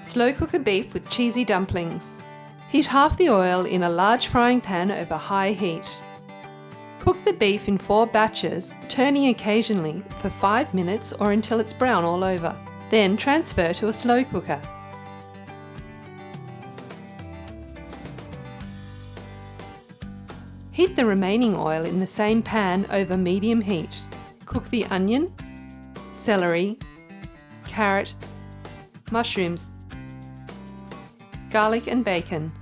Slow cook a beef with cheesy dumplings. Heat half the oil in a large frying pan over high heat. Cook the beef in 4 batches, turning occasionally for 5 minutes or until it's brown all over. Then transfer to a slow cooker. Heat the remaining oil in the same pan over medium heat. Cook the onion, celery, carrot, mushrooms, garlic and bacon.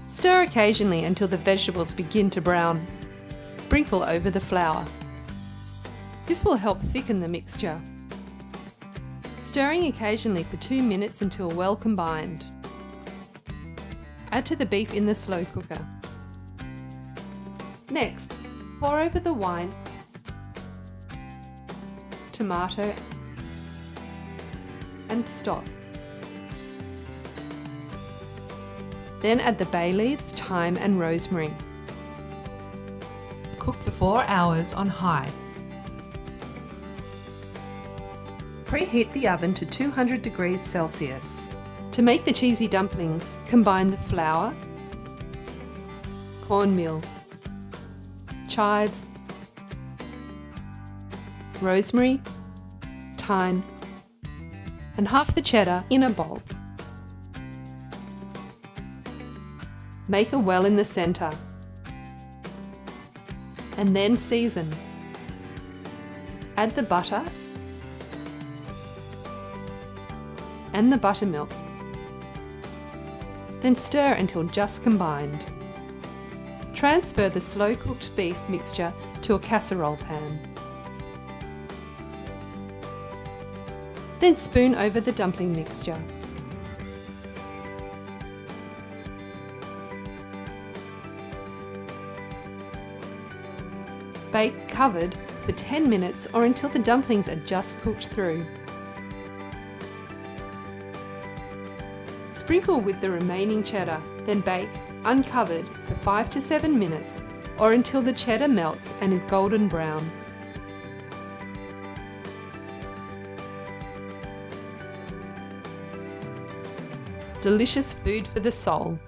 Stir occasionally until the vegetables begin to brown. Sprinkle over the flour. This will help thicken the mixture. Stirring occasionally for 2 minutes until well combined. Add to the beef in the slow cooker. Next, pour over the wine, tomato and stock. Then add the bay leaves, thyme and rosemary. Cook for 4 hours on high. Preheat the oven to 200 degrees Celsius. To make the cheesy dumplings, combine the flour, cornmeal, chives, rosemary, thyme, and half the cheddar in a bowl. Make a well in the centre, and then season. Add the butter and the buttermilk. Then stir until just combined. Transfer the slow-cooked beef mixture to a casserole pan. Then spoon over the dumpling mixture. Bake covered for 10 minutes or until the dumplings are just cooked through. Sprinkle with the remaining cheddar, then bake uncovered for 5 to 7 minutes or until the cheddar melts and is golden brown. Delicious food for the soul.